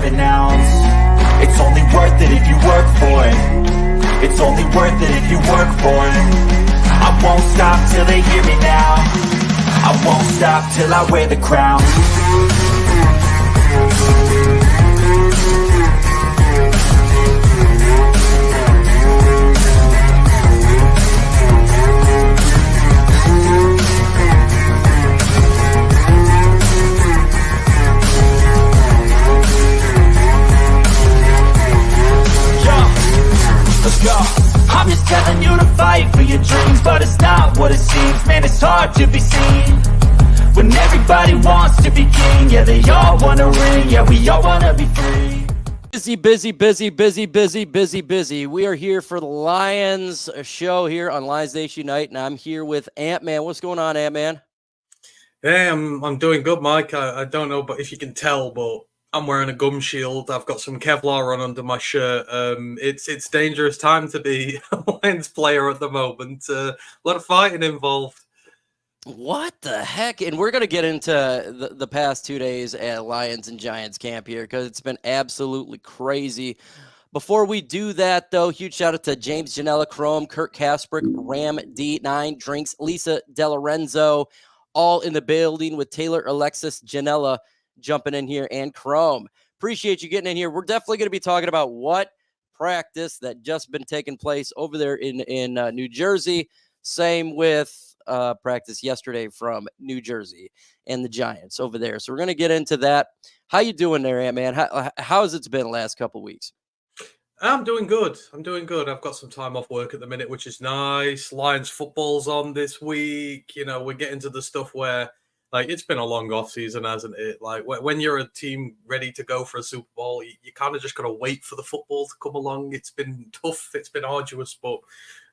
an ounce. It's only worth it if you work for it. It's only worth it if you work for it. I won't stop till they hear me now. I won't stop till I wear the crown. Let's go. I'm just telling you to fight for your dreams, but it's not what it seems. Man, it's hard to be seen when everybody wants to be king. Yeah, they all want to ring. Yeah, we all want to be free. Busy. We are here for the Lions show here on Lions Nation Unite, and I'm here with Ant-Man. What's going on, Ant-Man? Hey, I'm doing good, Mike. I don't know, but if you can tell, but I'm wearing a gum shield. I've got some Kevlar on under my shirt. It's dangerous time to be a Lions player at the moment. A lot of fighting involved. What the heck? And we're going to get into the past 2 days at Lions and Giants camp here because it's been absolutely crazy. Before we do that, though, huge shout out to James Janella Chrome, Kurt Kasprick, Ram D9 Drinks, Lisa DeLorenzo, all in the building with Taylor Alexis Janella jumping in here and Chrome. Appreciate you getting in here. We're definitely going to be talking about what practice that just been taking place over there in New Jersey. Same with practice yesterday from New Jersey and the Giants over there. So we're going to get into that. How you doing there, Ant-Man? How's it been the last couple of weeks? I'm doing good. I've got some time off work at the minute, which is nice. Lions football's on this week. You know, we're getting to the stuff where, like, it's been a long off season, hasn't it? Like, when you're a team ready to go for a Super Bowl, you kind of just got to wait for the football to come along. It's been tough. It's been arduous. But,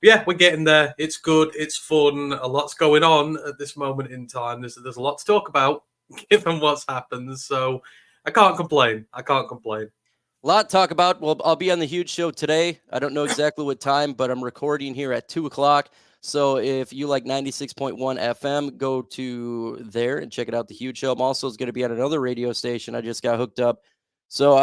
yeah, we're getting there. It's good. It's fun. A lot's going on at this moment in time. There's a lot to talk about, given what's happened. So I can't complain. A lot to talk about. Well, I'll be on the huge show today. I don't know exactly what time, but I'm recording here at 2 o'clock. So if you like 96.1 FM, go to there and check it out, the huge show. I'm also going to be at another radio station. I just got hooked up. So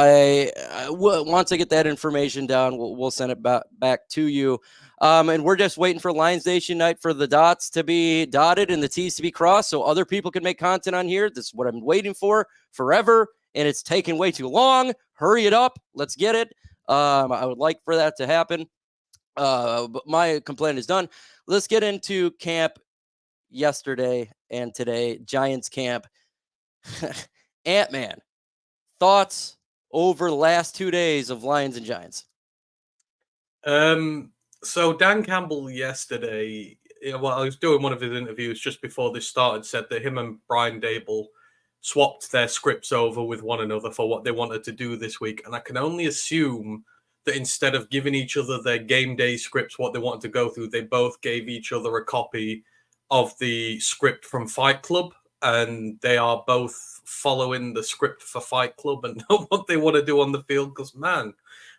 once I get that information down, we'll send it back to you. And we're just waiting for Lions Nation Night for the dots to be dotted and the T's to be crossed so other people can make content on here. This is what I'm waiting for forever, and it's taking way too long. Hurry it up. Let's get it. I would like for that to happen. But my complaint is done. Let's get into camp yesterday and today, Giants camp. Ant-Man, thoughts over the last 2 days of Lions and Giants? So Dan Campbell yesterday, I was doing one of his interviews just before this started, said that him and Brian Dable swapped their scripts over with one another for what they wanted to do this week. And I can only assume that instead of giving each other their game day scripts, what they wanted to go through, they both gave each other a copy of the script from Fight Club, and they are both following the script for Fight Club and know what they want to do on the field. Because, man,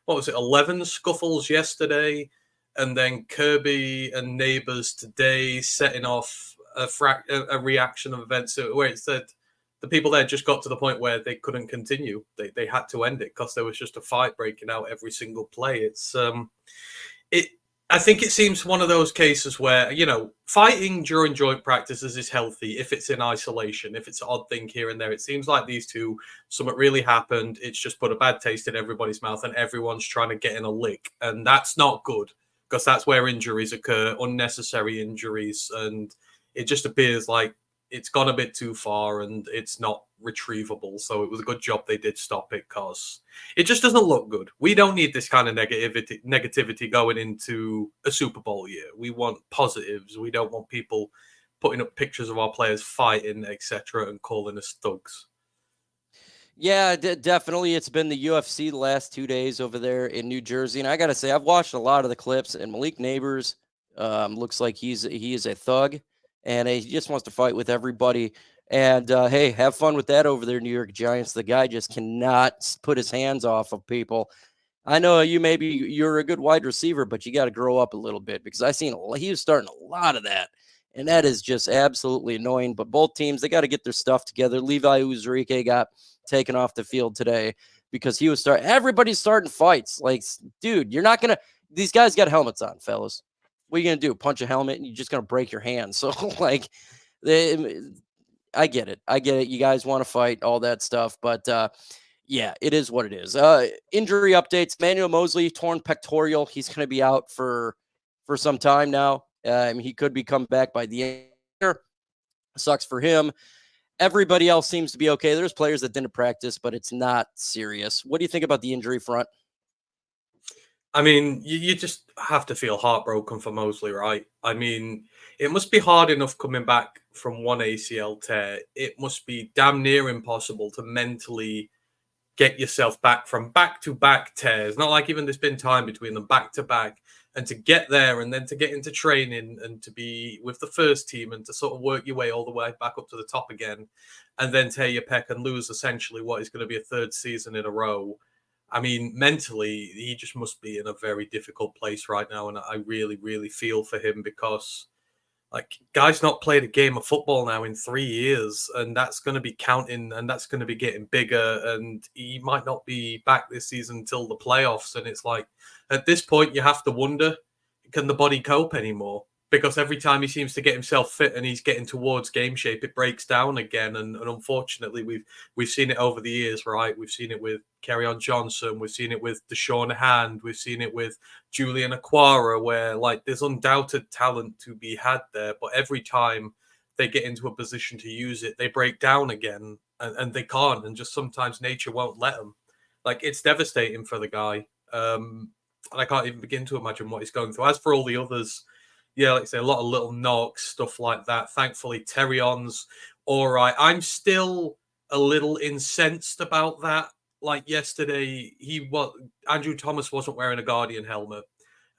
what was it, 11 scuffles yesterday, and then Kirby and Neighbors today setting off a reaction of events where it said the people there just got to the point where they couldn't continue. They had to end it because there was just a fight breaking out every single play. I think it seems one of those cases where, you know, fighting during joint practices is healthy if it's in isolation, if it's an odd thing here and there. It seems like these two, something really happened. It's just put a bad taste in everybody's mouth and everyone's trying to get in a lick. And that's not good because that's where injuries occur, unnecessary injuries. And it just appears like it's gone a bit too far and it's not retrievable. So it was a good job they did stop it because it just doesn't look good. We don't need this kind of negativity going into a Super Bowl year. We want positives. We don't want people putting up pictures of our players fighting, etc., and calling us thugs. Yeah, definitely. It's been the UFC the last 2 days over there in New Jersey. And I got to say, I've watched a lot of the clips, and Malik Neighbors looks like he is a thug. And he just wants to fight with everybody. And, hey, have fun with that over there, New York Giants. The guy just cannot put his hands off of people. I know you're a good wide receiver, but you got to grow up a little bit because he was starting a lot of that. And that is just absolutely annoying. But both teams, they got to get their stuff together. Levi Uzrike got taken off the field today because he was everybody's starting fights. Like, dude, you're not going to, these guys got helmets on, fellas. What are you going to do? Punch a helmet and you're just going to break your hand. So, like, I get it. You guys want to fight, all that stuff. But, yeah, it is what it is. Injury updates. Manuel Mosley, torn pectoral. He's going to be out for some time now. He could be come back by the end. Sucks for him. Everybody else seems to be okay. There's players that didn't practice, but it's not serious. What do you think about the injury front? I mean, you just have to feel heartbroken for Mosley, right? I mean, it must be hard enough coming back from one ACL tear. It must be damn near impossible to mentally get yourself back from back-to-back tears. Not like even there's been time between them, back-to-back. And to get there and then to get into training and to be with the first team and to sort of work your way all the way back up to the top again and then tear your pec and lose essentially what is going to be a third season in a row. I mean, mentally, he just must be in a very difficult place right now. And I really, really feel for him because, like, guy's not played a game of football now in 3 years, and that's going to be counting, and that's going to be getting bigger, and he might not be back this season until the playoffs. And it's like, at this point, you have to wonder, can the body cope anymore? Because every time he seems to get himself fit and he's getting towards game shape, it breaks down again. And unfortunately, we've seen it over the years, right? We've seen it with Kerryon Johnson. We've seen it with Deshaun Hand. We've seen it with Julian Aquara, where, like, there's undoubted talent to be had there. But every time they get into a position to use it, they break down again and they can't. And just sometimes nature won't let them. Like, it's devastating for the guy. And I can't even begin to imagine what he's going through. As for all the others, yeah, like I say, a lot of little knocks, stuff like that. Thankfully, Terrion's all right. I'm still a little incensed about that. Like yesterday, Andrew Thomas wasn't wearing a Guardian helmet,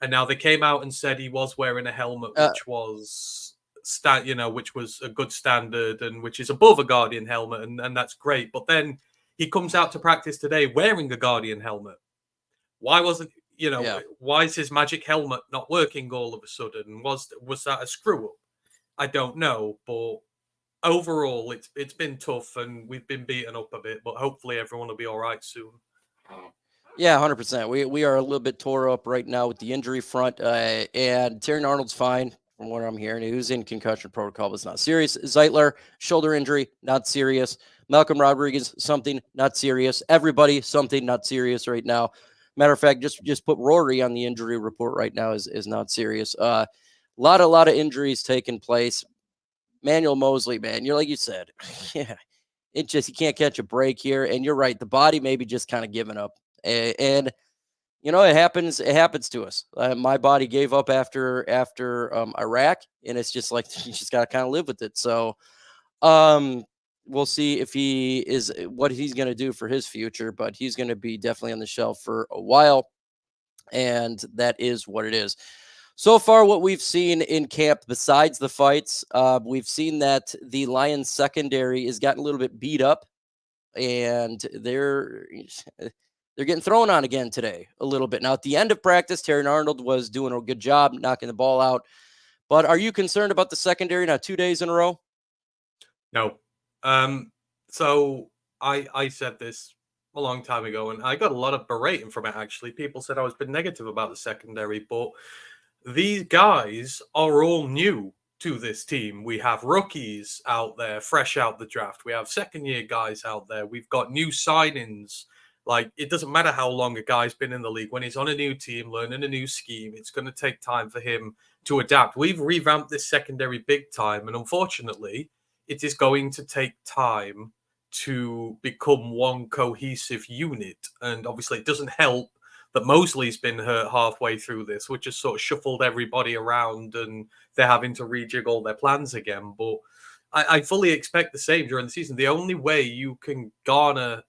and now they came out and said he was wearing a helmet, which was which was a good standard and which is above a Guardian helmet, and that's great. But then he comes out to practice today wearing a Guardian helmet. Why wasn't Why is his magic helmet not working all of a sudden? Was that a screw up? I don't know, but overall, it's been tough and we've been beaten up a bit. But hopefully, everyone will be all right soon. Yeah, 100%. We are a little bit tore up right now with the injury front, and Terry Arnold's fine from what I'm hearing. He was in concussion protocol, but it's not serious. Zeitler, shoulder injury, not serious. Malcolm Rodriguez, something not serious. Everybody, something not serious right now. Matter of fact, just put Rory on the injury report right now is not serious. A lot of injuries taking place. Manuel Mosley, man, you're like you said, yeah, he can't catch a break here. And you're right, the body maybe just kind of giving up. And it happens. It happens to us. My body gave up after Iraq, and it's just like you just got to kind of live with it. So, we'll see if what he's going to do for his future, but he's going to be definitely on the shelf for a while. And that is what it is. So far, what we've seen in camp, besides the fights, we've seen that the Lions secondary has gotten a little bit beat up, and they're getting thrown on again today a little bit. Now, at the end of practice, Terry Arnold was doing a good job knocking the ball out. But are you concerned about the secondary now 2 days in a row? No. So I said this a long time ago, and I got a lot of berating from it, actually. People said I was a bit negative about the secondary, but these guys are all new to this team. We have rookies out there, fresh out the draft. We have second-year guys out there. We've got new signings. Like, it doesn't matter how long a guy's been in the league. When he's on a new team, learning a new scheme, it's going to take time for him to adapt. We've revamped this secondary big time, and unfortunately, it is going to take time to become one cohesive unit. And obviously, it doesn't help that Mosley's been hurt halfway through this, which has sort of shuffled everybody around, and they're having to rejiggle their plans again. But I fully expect the same during the season. The only way you can garner,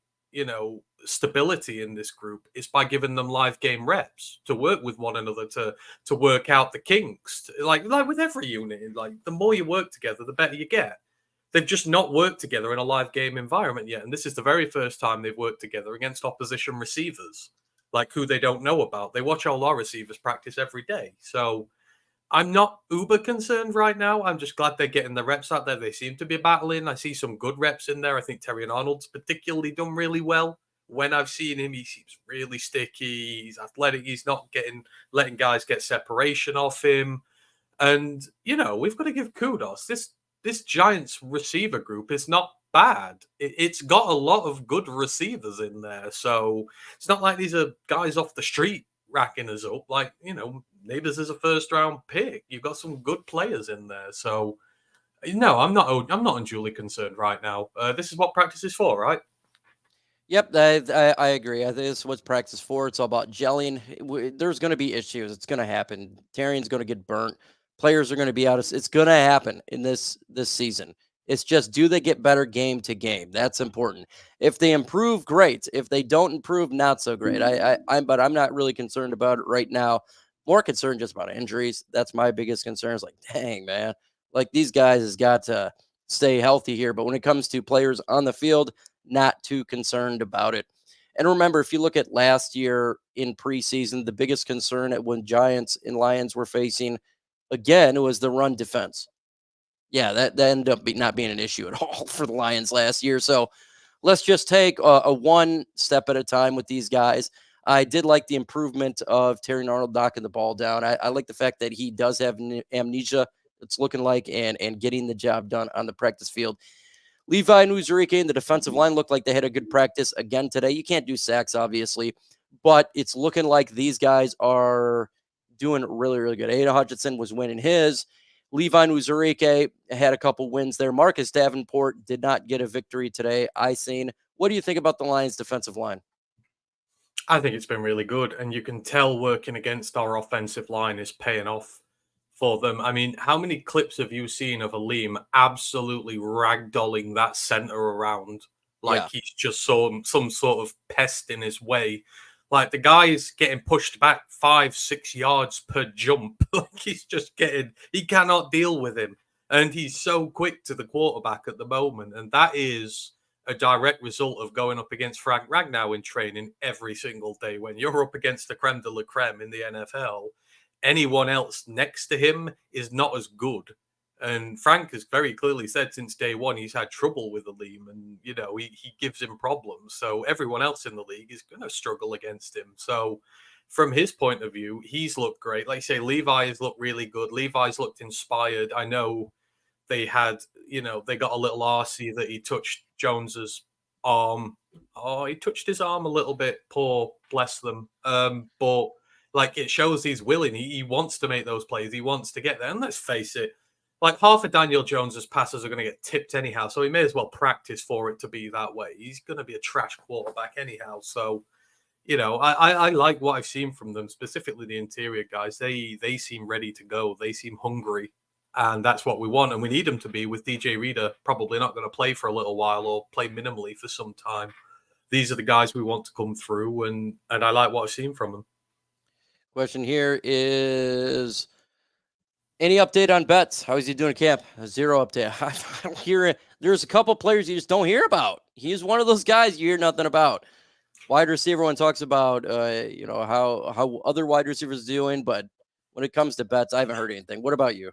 stability in this group is by giving them live game reps to work with one another, to work out the kinks. Like with every unit, like the more you work together, the better you get. They've just not worked together in a live game environment yet. And this is the very first time they've worked together against opposition receivers, like who they don't know about. They watch all our receivers practice every day. So I'm not uber concerned right now. I'm just glad they're getting the reps out there. They seem to be battling. I see some good reps in there. I think Terry Arnold's particularly done really well. When I've seen him, he seems really sticky. He's athletic. He's not letting guys get separation off him. And, we've got to give kudos. This Giants receiver group is not bad. It's got a lot of good receivers in there. So it's not like these are guys off the street racking us up. Like, Neighbors is a first-round pick. You've got some good players in there. So, no, I'm not unduly concerned right now. This is what practice is for, right? Yep, I agree. I think this is what practice for. It's all about gelling. There's going to be issues. It's going to happen. Tarian's going to get burnt. Players are going to be out. It's going to happen in this season. It's just, do they get better game to game? That's important. If they improve, great. If they don't improve, not so great. But I'm not really concerned about it right now. More concerned just about injuries. That's my biggest concern. It's like, dang, man. Like, these guys has got to stay healthy here. But when it comes to players on the field, not too concerned about it. And remember, if you look at last year in preseason, the biggest concern when Giants and Lions were facing, again, it was the run defense. Yeah, that ended up not being an issue at all for the Lions last year. So let's just take a one step at a time with these guys. I did like the improvement of Terry Arnold knocking the ball down. I like the fact that he does have amnesia, it's looking like, and getting the job done on the practice field. Levi and Uzurike in the defensive line looked like they had a good practice again today. You can't do sacks, obviously, but it's looking like these guys are doing really, really good. Ada Hutchinson was winning his. Levi and Uzurike had a couple wins there. Marcus Davenport did not get a victory today, I seen. What do you think about the Lions' defensive line? I think it's been really good, and you can tell working against our offensive line is paying off for them. I mean, how many clips have you seen of Aleem absolutely ragdolling that center around like he's just some sort of pest in his way? Like, the guy's getting pushed back 5-6 yards per jump. Like, he cannot deal with him. And he's so quick to the quarterback at the moment. And that is a direct result of going up against Frank Ragnow in training every single day. When you're up against the creme de la creme in the NFL, anyone else next to him is not as good. And Frank has very clearly said since day one he's had trouble with Aleem, and he gives him problems. So everyone else in the league is going to struggle against him. So from his point of view, he's looked great. Like you say, Levi has looked really good. Levi's looked inspired. I know they had, they got a little arsey that he touched Jones's arm. Oh, he touched his arm a little bit. Poor, bless them. But like, it shows he's willing. He wants to make those plays. He wants to get there. And let's face it, like, half of Daniel Jones's passes are going to get tipped anyhow. So he may as well practice for it to be that way. He's going to be a trash quarterback anyhow. So, I like what I've seen from them, specifically the interior guys. They seem ready to go. They seem hungry. And that's what we want. And we need them to be, with DJ Reader probably not going to play for a little while or play minimally for some time. These are the guys we want to come through. And I like what I've seen from them. Question here is, any update on Betts? How is he doing at camp? Zero update. I don't hear it. There's a couple players you just don't hear about. He's one of those guys you hear nothing about. Wide receiver, everyone talks about, how other wide receivers are doing, but when it comes to Betts, I haven't heard anything. What about you?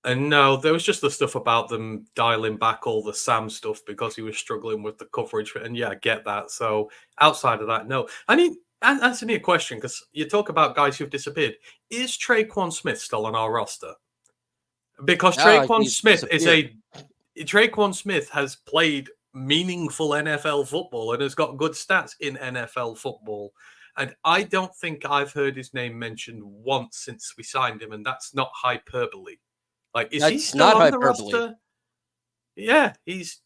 And no, there was just the stuff about them dialing back all the Sam stuff because he was struggling with the coverage. And yeah, I get that. So outside of that, no. I mean, answer me a question, because you talk about guys who've disappeared. Is Traquan Smith still on our roster? Because Traquan Smith has played meaningful NFL football and has got good stats in NFL football. And I don't think I've heard his name mentioned once since we signed him, and that's not hyperbole. Like, is he still on the roster? Yeah, he's...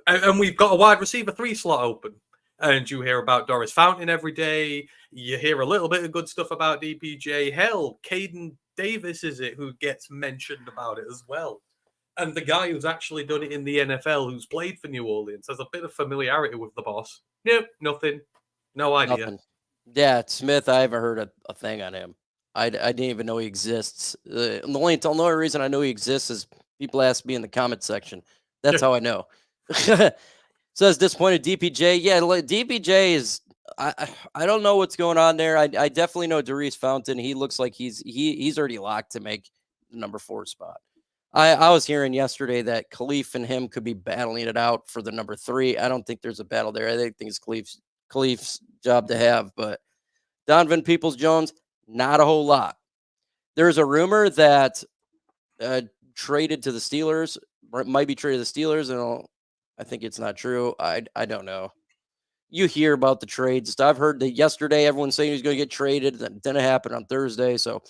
And we've got a wide receiver 3 slot open. And you hear about Doris Fountain every day. You hear a little bit of good stuff about DPJ. Hell, Caden Davis is it who gets mentioned about it as well. And the guy who's actually done it in the NFL, who's played for New Orleans, has a bit of familiarity with the boss. Nope, nothing. No idea. Nothing. Yeah, Smith, I haven't heard a thing on him. I didn't even know he exists. The only reason I know he exists is people ask me in the comment section. That's how I know. Says disappointed DPJ. Yeah, DPJ is, I don't know what's going on there. I definitely know Darius Fountain. He looks like he's already locked to make the number 4 spot. I was hearing yesterday that Khalif and him could be battling it out for the number 3. I don't think there's a battle there. I think it's Khalif's job to have, but Donovan Peoples-Jones, not a whole lot. There's a rumor that traded to the Steelers, might be traded to the Steelers, and I think it's not true. I don't know. You hear about the trades. I've heard that yesterday everyone's saying he's going to get traded. That didn't happen on Thursday. So,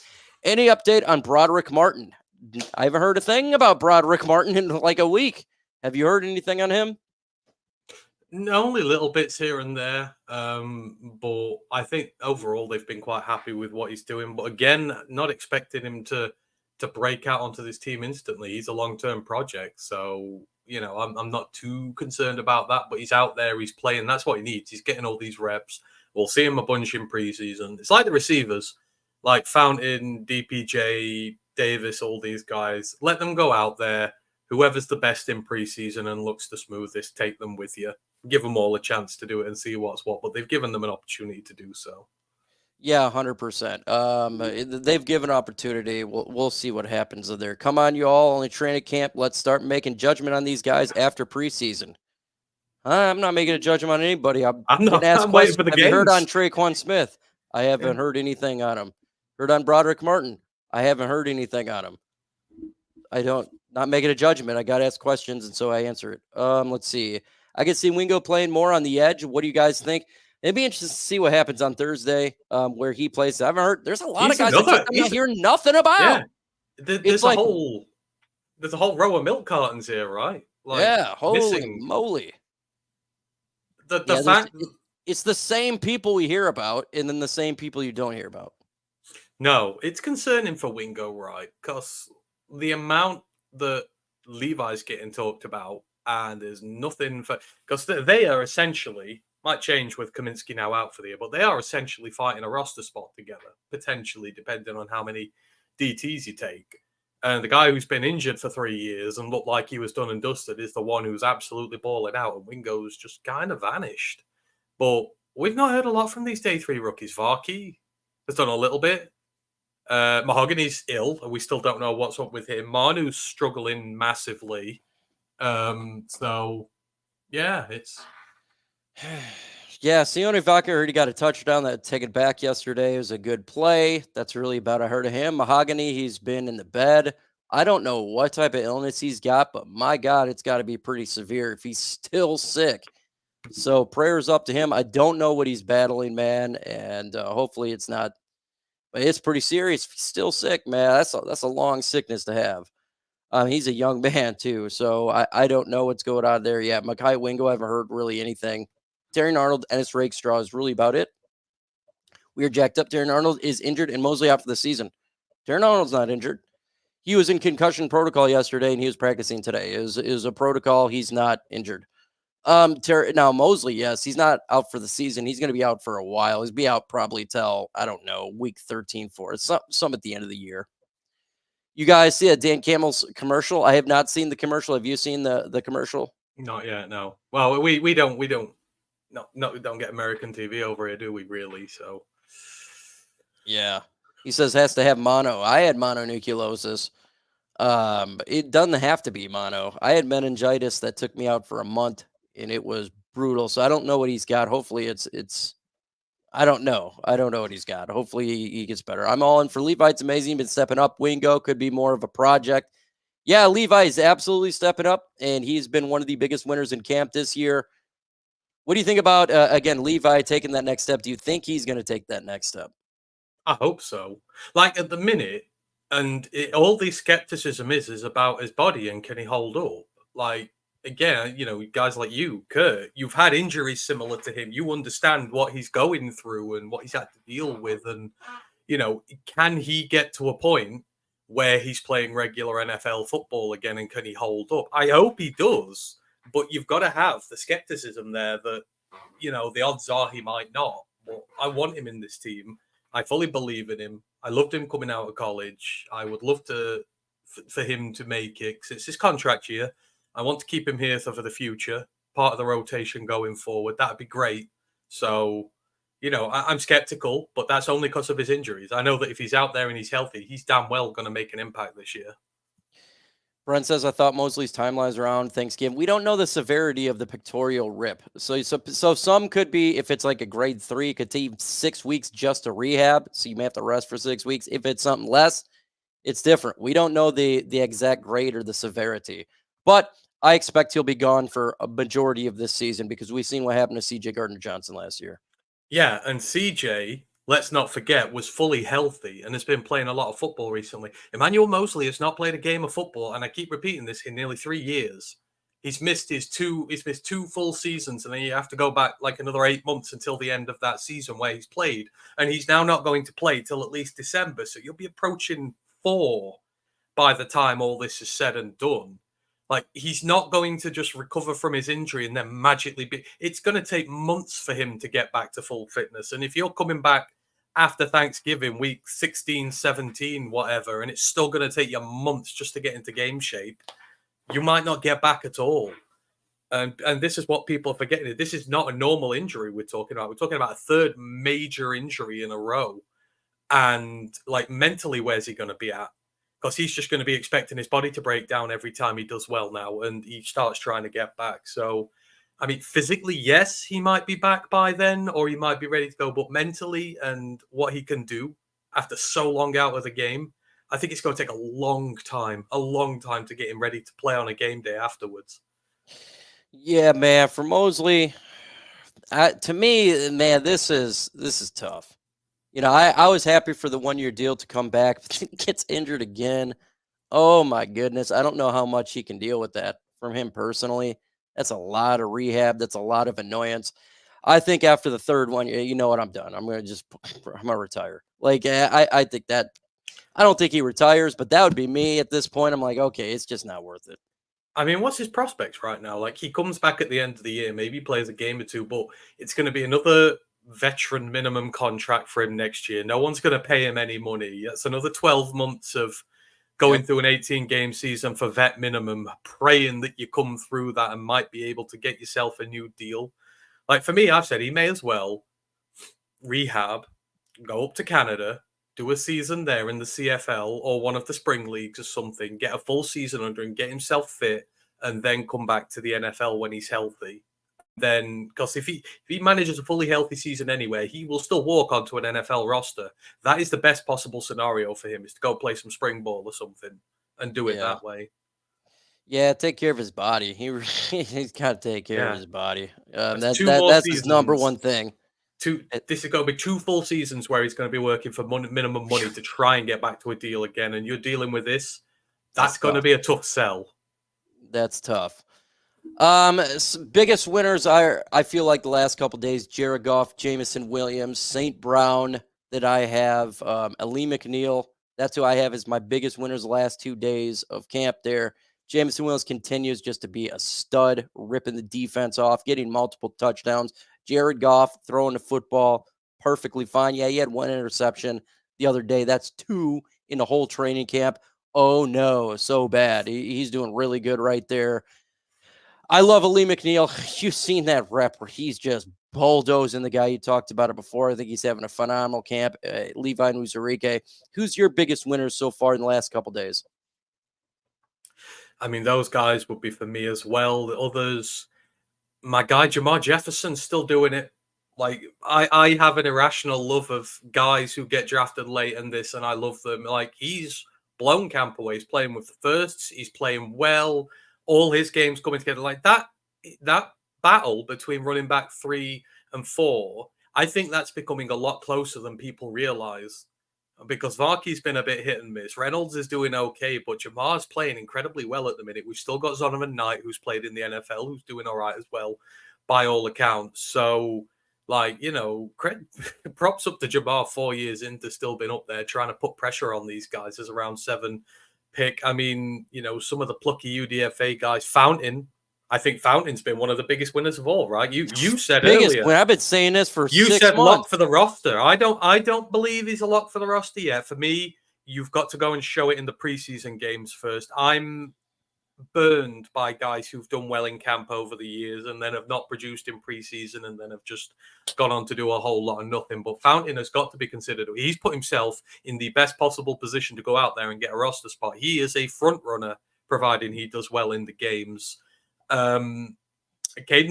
any update on Broderick Martin? I haven't heard a thing about Broderick Martin in like a week. Have you heard anything on him? Only little bits here and there. But I think overall they've been quite happy with what he's doing. But again, not expecting him to break out onto this team instantly. He's a long-term project. So, I'm not too concerned about that. But he's out there, he's playing. That's what he needs. He's getting all these reps. We'll see him a bunch in preseason. It's like the receivers, like Fountain, DPJ, Davis, all these guys. Let them go out there. Whoever's the best in preseason and looks the smoothest, take them with you. Give them all a chance to do it and see what's what. But they've given them an opportunity to do so. Yeah, 100%. They've given opportunity. We'll see what happens there. Come on, you all. Only training camp. Let's start making judgment on these guys after preseason. I'm not making a judgment on anybody. I'm not. I'm waiting for the games. Have you heard on Traquan Smith? I haven't heard anything on him. Heard on Broderick Martin? I haven't heard anything on him. Not making a judgment. I got to ask questions, and so I answer it. Let's see. I can see Wingo playing more on the edge. What do you guys think? It'd be interesting to see what happens on Thursday, where he plays. I haven't heard. There's a lot of guys I'm not hearing nothing about. Yeah. There's a whole row of milk cartons here, right? Holy moly. The fact it's the same people we hear about, and then the same people you don't hear about. No, it's concerning for Wingo, right? Because the amount that Levi's getting talked about, and there's nothing because they are essentially, might change with Kaminsky now out for the year, but they are essentially fighting a roster spot together, potentially, depending on how many DTs you take. And the guy who's been injured for 3 years and looked like he was done and dusted is the one who's absolutely balling out, and Wingo's just kind of vanished. But we've not heard a lot from these day 3 rookies. Varkey has done a little bit. Mahogany's ill, and we still don't know what's up with him. Manu's struggling massively. So, yeah, it's... Yeah, Sione Vaca heard he got a touchdown that took it back yesterday. It was a good play. That's really about I heard of him. Mahogany, he's been in the bed. I don't know what type of illness he's got, but my God, it's got to be pretty severe if he's still sick. So prayers up to him. I don't know what he's battling, man, and hopefully it's not. But it's pretty serious. If he's still sick, man, that's a long sickness to have. He's a young man too, so I don't know what's going on there yet. Mekhi Wingo, I haven't heard really anything. Darren Arnold, Ennis Rakestraw is really about it. We are jacked up. Darren Arnold is injured and Mosley out for the season. Darren Arnold's not injured. He was in concussion protocol yesterday and he was practicing today. It was a protocol. He's not injured. Now Mosley, yes, he's not out for the season. He's going to be out for a while. He'll be out probably till, I don't know, week 13 for it. Some at the end of the year. You guys see a Dan Campbell's commercial? I have not seen the commercial. Have you seen the commercial? Not yet, no. Well, we don't get American TV over here, do we really? So yeah. He says has to have mono. I had mononucleosis. It doesn't have to be mono. I had meningitis that took me out for a month and it was brutal. So I don't know what he's got. Hopefully it's I don't know. I don't know what he's got. Hopefully he gets better. I'm all in for Levi. It's amazing. He's been stepping up. Wingo could be more of a project. Yeah, Levi is absolutely stepping up, and he's been one of the biggest winners in camp this year. What do you think about, again, Levi taking that next step? Do you think he's going to take that next step? I hope so. Like at the minute, and all the skepticism is about his body and can he hold up? Like, again, guys like you, Kurt, you've had injuries similar to him. You understand what he's going through and what he's had to deal with. And, can he get to a point where he's playing regular NFL football again and can he hold up? I hope he does, but you've got to have the skepticism there that, the odds are he might not. But I want him in this team. I fully believe in him. I loved him coming out of college. I would love for him to make it because it's his contract year. I want to keep him here for the future, part of the rotation going forward. That'd be great. So, I'm skeptical, but that's only because of his injuries. I know that if he's out there and he's healthy, he's damn well going to make an impact this year. Brent says, I thought Mosley's timeline is around Thanksgiving. We don't know the severity of the pectoral rip. So some could be, if it's like a grade 3, it could take 6 weeks just to rehab. So you may have to rest for 6 weeks. If it's something less, it's different. We don't know the exact grade or the severity. But I expect he'll be gone for a majority of this season because we've seen what happened to CJ Gardner-Johnson last year. Yeah, and CJ, let's not forget, was fully healthy and has been playing a lot of football recently. Emmanuel Mosley has not played a game of football, and I keep repeating this, in nearly 3 years. He's missed two full seasons, and then you have to go back like another 8 months until the end of that season where he's played. And he's now not going to play till at least December. So you'll be approaching 4 by the time all this is said and done. Like, he's not going to just recover from his injury and then magically be... It's going to take months for him to get back to full fitness. And if you're coming back after Thanksgiving, week 16, 17, whatever, and it's still going to take you months just to get into game shape, you might not get back at all. And this is what people are forgetting. This is not a normal injury we're talking about. We're talking about a third major injury in a row. And, like, mentally, where's he going to be at? Because he's just going to be expecting his body to break down every time he does well now, and he starts trying to get back. So, I mean, physically, yes, he might be back by then, or he might be ready to go. But mentally, and what he can do after so long out of the game, I think it's going to take a long time to get him ready to play on a game day afterwards. Yeah, man. For Mosley, to me, man, this is tough. I was happy for the 1-year deal to come back, but then he gets injured again. Oh, my goodness. I don't know how much he can deal with that from him personally. That's a lot of rehab. That's a lot of annoyance. I think after the third one, you know what? I'm done. I'm going to retire. Like, I think that, I don't think he retires, but that would be me at this point. I'm like, okay, it's just not worth it. I mean, what's his prospects right now? Like, he comes back at the end of the year, maybe plays a game or two, but it's going to be another veteran minimum contract for him next year. No one's going to pay him any money. That's another 12 months of going through an 18-game season for vet minimum, praying that you come through that and might be able to get yourself a new deal. Like, for me, I've said he may as well rehab, go up to Canada, do a season there in the CFL or one of the spring leagues or something, get a full season under him, get himself fit, and then come back to the NFL when he's healthy. Then, because if he manages a fully healthy season anyway, he will still walk onto an NFL roster. That is the best possible scenario for him, is to go play some spring ball or something and do it that way. Yeah, take care of his body. He's got to take care of his body. That's his number one thing. This is going to be 2 full seasons where he's going to be working for minimum money to try and get back to a deal again. And you're dealing with this. That's going to be a tough sell. That's tough. Biggest winners I feel like the last couple of days: Jared Goff, Jameson Williams, St. Brown that I have, Ali McNeil. That's who I have as my biggest winners the last 2 days of camp there. Jameson Williams continues just to be a stud, ripping the defense off, getting multiple touchdowns. Jared Goff throwing the football perfectly fine. Yeah, he had 1 interception the other day. That's 2 in the whole training camp. Oh, no, so bad. He's doing really good right there. I love Ali McNeil. You've seen that rep where he's just bulldozing the guy. You talked about it before. I think he's having a phenomenal camp. Levi Nuzarike. Who's your biggest winners so far in the last couple days? I mean, those guys would be for me as well. The others, my guy Jamar Jefferson's still doing it. Like, I have an irrational love of guys who get drafted late in this, and I love them. Like, he's blown camp away. He's playing with the firsts. He's playing well. All his games coming together like that. That battle between running back 3 and 4, I think that's becoming a lot closer than people realize. Because Varkey's been a bit hit and miss. Reynolds is doing okay, but Jamar's playing incredibly well at the minute. We've still got Zonovan Knight, who's played in the NFL, who's doing all right as well, by all accounts. So, like, props up to Jamar 4 years into still been up there trying to put pressure on these guys as a round 7 pick. I mean, some of the plucky UDFA guys, Fountain. I think Fountain's been one of the biggest winners of all, right? You said earlier. I've been saying this for 6 months. Lock for the roster. I don't believe he's a lock for the roster yet. For me, you've got to go and show it in the preseason games first. I'm burned by guys who've done well in camp over the years and then have not produced in preseason and then have just gone on to do a whole lot of nothing. But Fountain has got to be considered. He's put himself in the best possible position to go out there and get a roster spot. He is a front runner, providing he does well in the games. Caden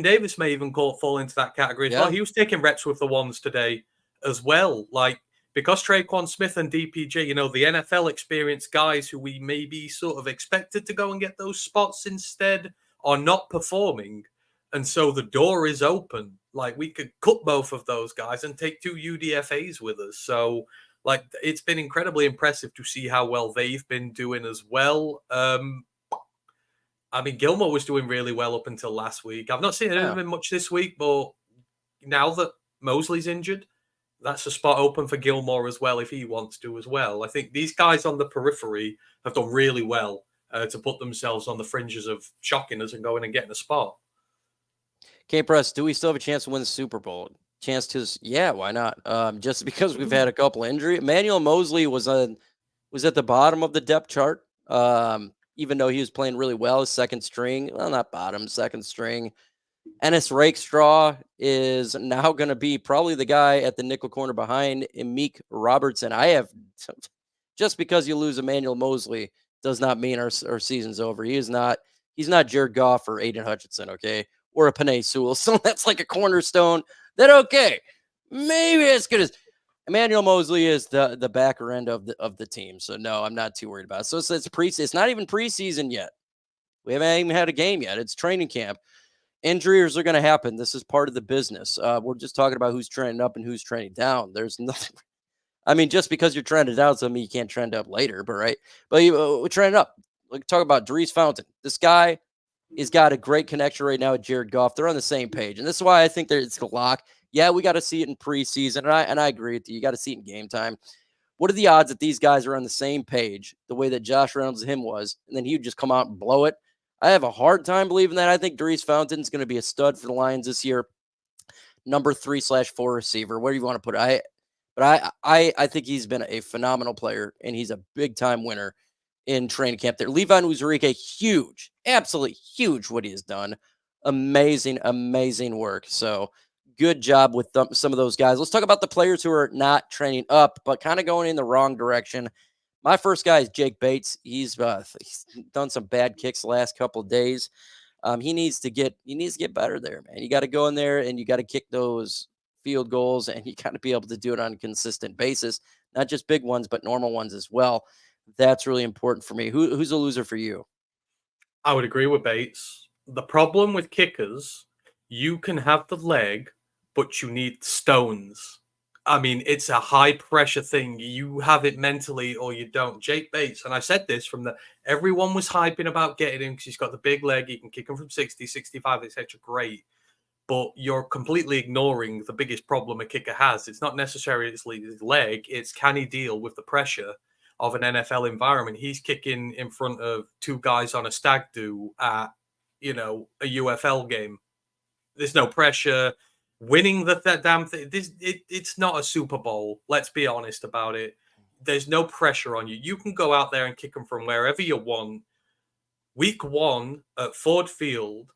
Davis may even fall into that category as well. He was taking reps with the ones today as well. Like, because Traquan Smith and DPJ, you know, the NFL experienced guys who we maybe sort of expected to go and get those spots instead are not performing. And so the door is open. Like, we could cut both of those guys and take 2 UDFAs with us. So, like, it's been incredibly impressive to see how well they've been doing as well. I mean, Gilmore was doing really well up until last week. I've not seen him much this week, but now that Mosley's injured, that's a spot open for Gilmore as well if he wants to as well. I think these guys on the periphery have done really well to put themselves on the fringes of shocking us and going and getting a spot. K-Press, do we still have a chance to win the Super Bowl? Chance to, yeah, why not? Just because we've had a couple injuries. Emmanuel Mosley was at the bottom of the depth chart, even though he was playing really well, second string. Well, not bottom, second string. Ennis Rakestraw is now going to be probably the guy at the nickel corner behind Meek Robertson. Just because you lose Emmanuel Mosley does not mean our season's over. He's not Jared Goff or Aiden Hutchinson, okay? Or a Penei Sewell. So that's like a cornerstone that, okay, maybe as good as Emmanuel Mosley is the backer end of the team. So no, I'm not too worried about it. So it's not even preseason yet. We haven't even had a game yet. It's training camp. Injuries are going to happen. This is part of the business. We're just talking about who's trending up and who's trending down. There's nothing. I mean, just because you're trending down doesn't mean you can't trend up later, but we're trending up. Like, talk about Dries Fountain. This guy has got a great connection right now with Jared Goff. They're on the same page, and this is why I think it's a lock. Yeah, we got to see it in preseason, and I agree with you. You got to see it in game time. What are the odds that these guys are on the same page the way that Josh Reynolds and him was, and then he would just come out and blow it? I have a hard time believing that. I think Dries Fountain's going to be a stud for the Lions this year. Number 3/4 receiver. Where do you want to put it? I think he's been a phenomenal player, and he's a big-time winner in training camp there. Levi Uzurike, huge, absolutely huge what he has done. Amazing, amazing work. So good job with some of those guys. Let's talk about the players who are not training up, but kind of going in the wrong direction. My first guy is Jake Bates. He's done some bad kicks the last couple of days. He needs to get better there, man. You got to go in there and you got to kick those field goals, and you got to be able to do it on a consistent basis, not just big ones, but normal ones as well. That's really important for me. Who's a loser for you? I would agree with Bates. The problem with kickers, you can have the leg, but you need stones. I mean, it's a high pressure thing. You have it mentally or you don't. Jake Bates, and I said this everyone was hyping about getting him because he's got the big leg. He can kick him from 60, 65, etc. Great. But you're completely ignoring the biggest problem a kicker has. It's not necessarily his leg. It's, can he deal with the pressure of an NFL environment? He's kicking in front of 2 guys on a stag do at, a UFL game. There's no pressure. Winning that damn thing, it's not a Super Bowl. Let's be honest about it. There's no pressure on you. You can go out there and kick them from wherever you want. Week 1 at Ford Field,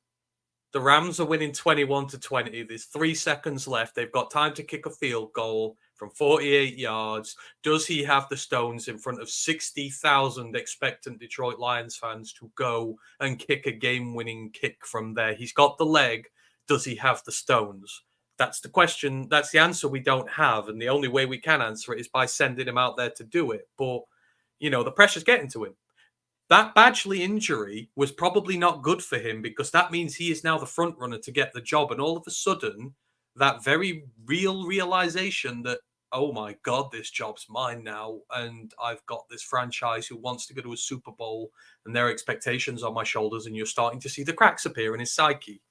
the Rams are winning 21-20. There's 3 seconds left. They've got time to kick a field goal from 48 yards. Does he have the stones in front of 60,000 expectant Detroit Lions fans to go and kick a game-winning kick from there? He's got the leg. Does he have the stones? That's the question. That's the answer we don't have. And the only way we can answer it is by sending him out there to do it. But, the pressure's getting to him. That Badgley injury was probably not good for him because that means he is now the front runner to get the job. And all of a sudden, that very real realization that, oh my God, this job's mine now. And I've got this franchise who wants to go to a Super Bowl and their expectations on my shoulders. And you're starting to see the cracks appear in his psyche.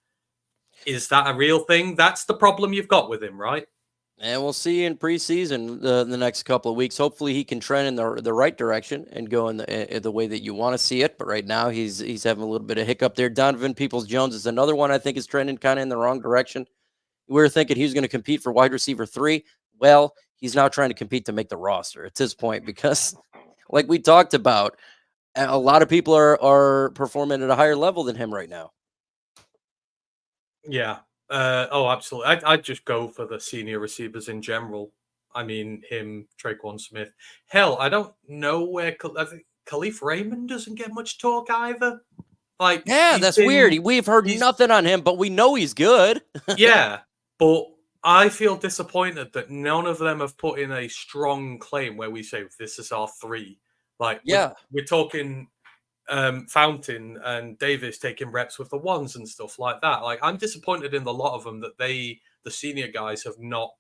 Is that a real thing? That's the problem you've got with him, right? And we'll see in preseason the next couple of weeks. Hopefully he can trend in the right direction and go in the way that you want to see it. But right now he's having a little bit of hiccup there. Donovan Peoples-Jones is another one I think is trending kind of in the wrong direction. We were thinking he was going to compete for wide receiver 3. Well, he's now trying to compete to make the roster at this point because, like we talked about, A lot of people are performing at a higher level than him right now. Yeah. Oh, absolutely. I'd just go for the senior receivers in general. I mean, him, Traquan Smith. Hell, I don't know where I think Khalif Raymond doesn't get much talk either. Like, Yeah, that's weird. We've heard he's nothing on him, but we know he's good. yeah, but I feel disappointed that none of them have put in a strong claim where we say this is our three. Like, Yeah. we're talking Fountain and Davis taking reps with the ones and stuff like that. Like, I'm disappointed in a lot of them that the senior guys have not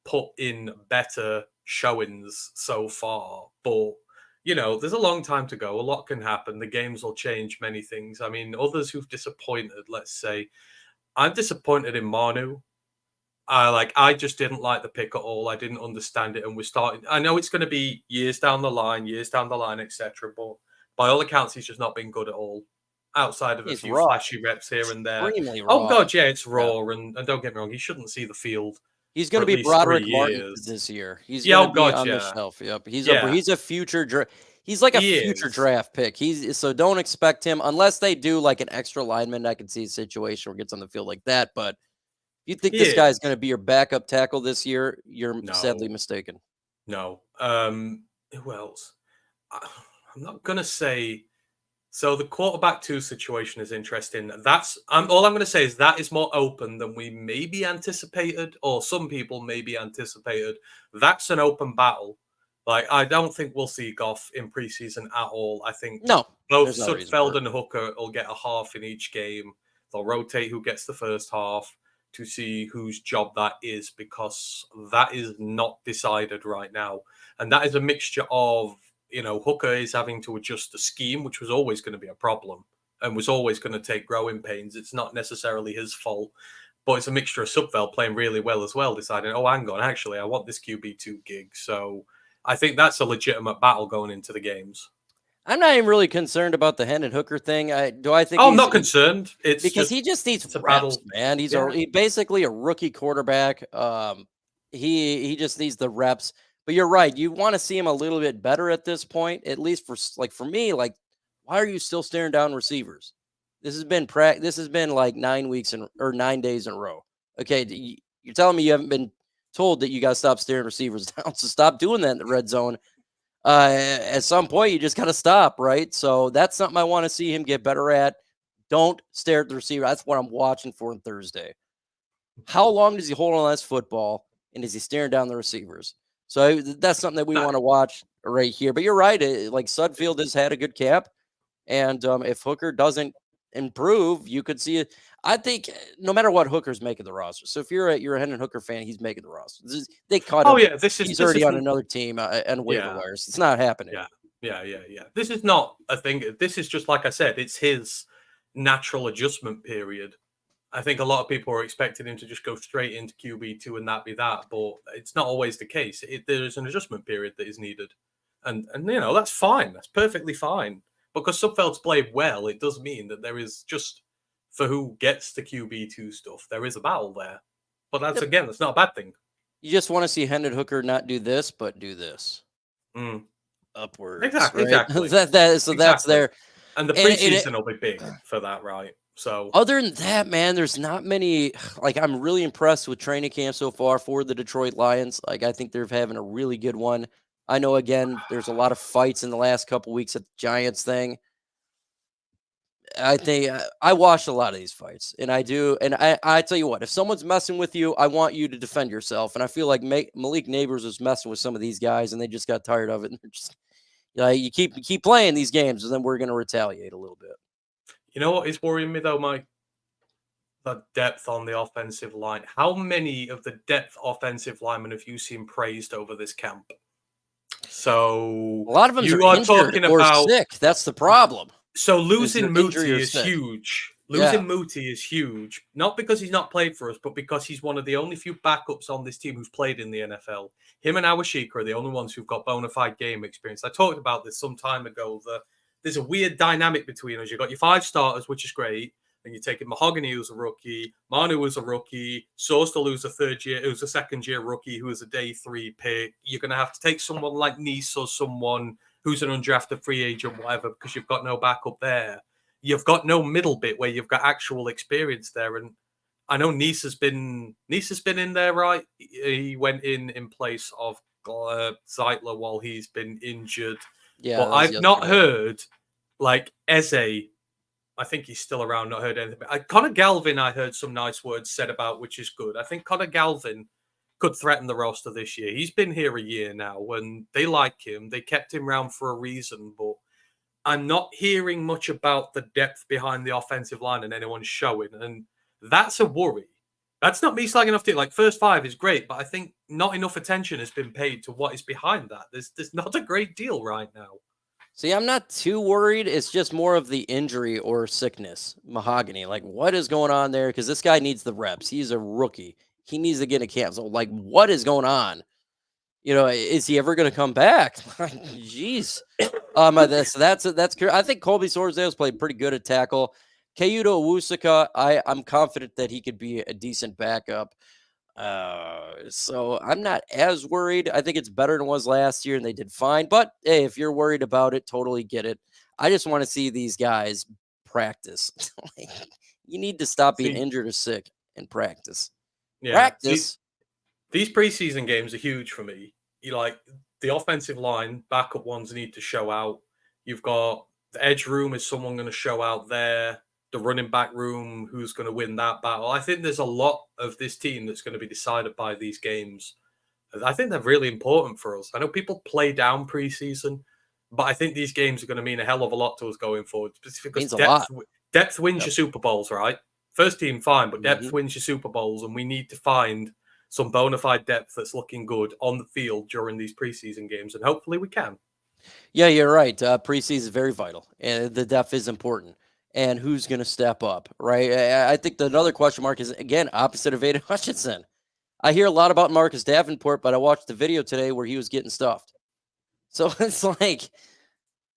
put in better showings so far. But there's a long time to go. A lot can happen. The games will change many things. I mean, others who've disappointed, let's say, I'm disappointed in Manu. I just didn't like the pick at all. I didn't understand it, and we're starting. I know it's going to be years down the line, etc. But by all accounts, he's just not been good at all. Outside of a few flashy reps here and there. Extremely raw. Oh god, yeah, it's raw, and don't get me wrong, he shouldn't see the field. He's going to be Broderick Martin this year. He's going to be on the shelf. Yep, he's a future. He's like a future draft pick. So don't expect him unless they do like an extra lineman. I can see a situation where he gets on the field like that, but. You think this guy's going to be your backup tackle this year? You're sadly mistaken. No. Who else? I'm not going to say. So the quarterback 2 situation is interesting. All I'm going to say is that is more open than we maybe anticipated, or some people maybe anticipated. That's an open battle. Like, I don't think we'll see Goff in preseason at all. I think both Sudfeld and Hooker will get a half in each game. They'll rotate who gets the first half to see whose job that is, because that is not decided right now. And that is a mixture of, Hooker is having to adjust the scheme, which was always going to be a problem and was always going to take growing pains. It's not necessarily his fault, but it's a mixture of Sudfeld playing really well as well, deciding, oh, hang on, actually, I want this QB2 gig. So I think that's a legitimate battle going into the games. I'm not even really concerned about the Hendon Hooker thing. I'm not concerned. It's because he just needs reps, man. He's basically a rookie quarterback. He just needs the reps. But you're right. You want to see him a little bit better at this point, at least for me. Like, why are you still staring down receivers? This has been like 9 weeks or 9 days in a row. Okay, you're telling me you haven't been told that you got to stop staring receivers down. So stop doing that in the red zone. At some point, you just got to stop, right? So that's something I want to see him get better at. Don't stare at the receiver. That's what I'm watching for on Thursday. How long does he hold on this football, and is he staring down the receivers? So that's something that we want to watch right here. But you're right. Like Sudfeld has had a good camp, and if Hooker doesn't improve, you could see it. I think no matter what, Hooker's making the roster. So if you're a Hendon Hooker fan, he's making the roster. They caught him. Oh yeah, he's already on another team and waiver wires. It's not happening. Yeah. This is not a thing. This is just like I said. It's his natural adjustment period. I think a lot of people are expecting him to just go straight into QB2 and that be that, but it's not always the case. There is an adjustment period that is needed, and that's fine. That's perfectly fine. Because Sudfeld's played well, it does mean that there is just, for who gets the QB2 stuff, there is a battle there. But that's not a bad thing. You just want to see Hendon Hooker not do this, but do this. Upwards. Exactly. Right? Exactly. That's there. And the preseason will be big for that, right? So other than that, man, there's not many. Like, I'm really impressed with training camp so far for the Detroit Lions. Like, I think they're having a really good one. I know, again, there's a lot of fights in the last couple weeks at the Giants thing. I think I watched a lot of these fights, and I do. And I tell you what, if someone's messing with you, I want you to defend yourself. And I feel like Malik Neighbors was messing with some of these guys, and they just got tired of it. And they're just, you keep playing these games, and then we're going to retaliate a little bit. You know what is worrying me, though, Mike? The depth on the offensive line. How many of the depth offensive linemen have you seen praised over this camp? So a lot of them are injured or sick. That's the problem. So losing Muti is huge. Muti is huge. Not because he's not played for us, but because he's one of the only few backups on this team who's played in the NFL. Him and Awashika are the only ones who've got bona fide game experience. I talked about this some time ago. There's a weird dynamic between us. You've got your 5 starters, which is great. And you're taking Mahogany, who's a rookie, Manu, who's a rookie, Sorstal, who's a second-year rookie, who was a day 3 pick. You're going to have to take someone like Nice or someone who's an undrafted free agent, whatever, because you've got no backup there. You've got no middle bit where you've got actual experience there. And I know Nice has been in there, right? He went in place of Zeitler while he's been injured. Yeah, but I've not heard like Eze. I think he's still around. Not heard anything. Connor Galvin, I heard some nice words said about, which is good. I think Connor Galvin could threaten the roster this year. He's been here a year now, and they like him. They kept him around for a reason, but I'm not hearing much about the depth behind the offensive line and anyone showing, and that's a worry. That's not me slagging off it. Like, first five is great, but I think not enough attention has been paid to what is behind that. There's not a great deal right now. See, I'm not too worried. It's just more of the injury or sickness. Mahogany, like, what is going on there? Because this guy needs the reps. He's a rookie. He needs to get a camp. So, like, what is going on? Is he ever going to come back? Jeez. That's clear. I think Colby Sorsdale's played pretty good at tackle. Kayuto Owusika, I'm confident that he could be a decent backup. So I'm not as worried. I think it's better than it was last year, and they did fine. But hey, if you're worried about it, totally get it. I just want to see these guys practice. You need to stop being injured or sick and practice. Yeah, practice. These preseason games are huge for me. The offensive line, backup ones need to show out. You've got the edge room, is someone going to show out there? The running back room, who's going to win that battle? I think there's a lot of this team that's going to be decided by these games. I think they're really important for us. I know people play down preseason, but I think these games are going to mean a hell of a lot to us going forward. Because depth wins your Super Bowls, right? First team, fine, but depth wins your Super Bowls, and we need to find some bona fide depth that's looking good on the field during these preseason games, and hopefully we can. Yeah, you're right. Preseason is very vital, and the depth is important. And who's going to step up, right? I think another question mark is, again, opposite of Aiden Hutchinson. I hear a lot about Marcus Davenport, but I watched the video today where he was getting stuffed. So it's like,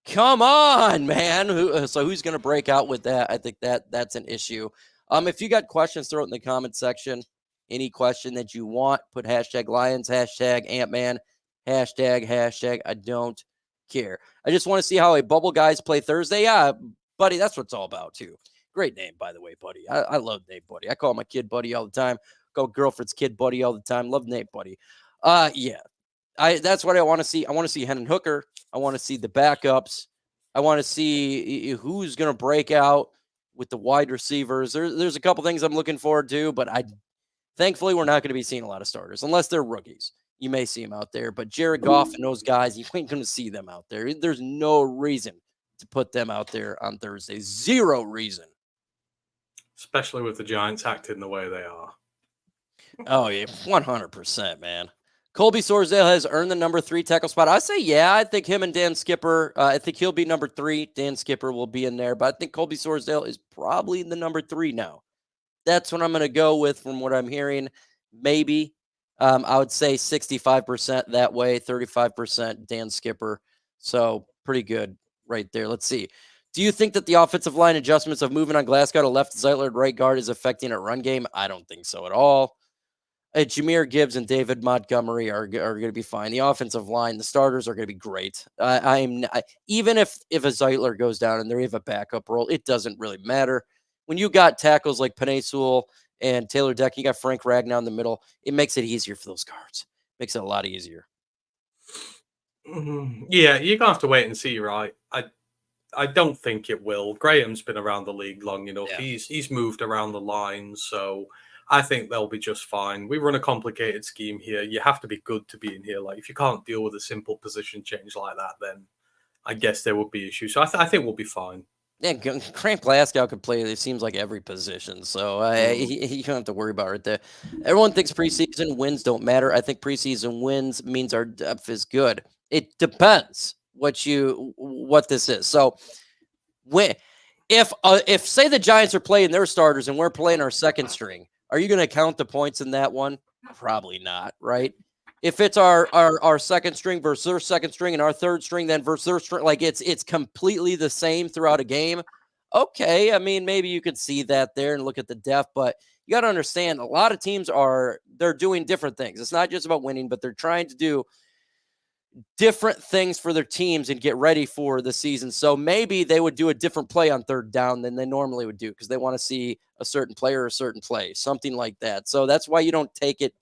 come on, man. So who's going to break out with that? I think that's an issue. If you got questions, throw it in the comment section. Any question that you want, put hashtag Lions, hashtag Ant-Man, hashtag I don't care. I just want to see how a bubble guys play Thursday. Yeah, Buddy, that's what it's all about, too. Great name, by the way, Buddy. I love Nate Buddy. I call my kid Buddy all the time. Call girlfriend's kid Buddy all the time. Love Nate Buddy. Yeah. That's what I want to see. I want to see Hendon Hooker. I want to see the backups. I want to see who's going to break out with the wide receivers. There's a couple things I'm looking forward to, but thankfully we're not going to be seeing a lot of starters unless they're rookies. You may see them out there, but Jared Goff and those guys, you ain't going to see them out there. There's no reason to put them out there on Thursday. Zero reason. Especially with the Giants acting the way they are. Oh, yeah, 100%, man. Colby Sorsdale has earned the number 3 tackle spot. I say, yeah, I think him and Dan Skipper, I think he'll be number 3. Dan Skipper will be in there, but I think Colby Sorsdale is probably the number 3 now. That's what I'm going to go with from what I'm hearing. Maybe. I would say 65% that way, 35% Dan Skipper. So pretty good right there. Let's see. Do you think that the offensive line adjustments of moving on Glasgow to left Zeitler to right guard is affecting a run game? I don't think so at all. Jameer Gibbs and David Montgomery are going to be fine. The offensive line, the starters are going to be great. Even if a Zeitler goes down and they have a backup role, it doesn't really matter. When you got tackles like Penei Sewell and Taylor Deck, you got Frank Ragnow in the middle, it makes it easier for those guards. Makes it a lot easier. Yeah, you're going to have to wait and see, right? I don't think it will. Graham's been around the league long enough. Yeah. He's moved around the lines, so I think they'll be just fine. We run a complicated scheme here. You have to be good to be in here. Like, if you can't deal with a simple position change like that, then I guess there would be issues. So I think we'll be fine. Yeah, Frank Glasgow could play, it seems like, every position. So you don't have to worry about it there. Everyone thinks preseason wins don't matter. I think preseason wins means our depth is good. It depends what this is. So if say the Giants are playing their starters and we're playing our second string, are you going to count the points in that one? Probably not, right? If it's our second string versus their second string and our third string then versus their string, like it's completely the same throughout a game. Okay, I mean, maybe you could see that there and look at the depth, but you got to understand a lot of teams they're doing different things. It's not just about winning, but they're trying to do different things for their teams and get ready for the season. So maybe they would do a different play on third down than they normally would do because they want to see a certain player or a certain play, something like that. So that's why you don't take it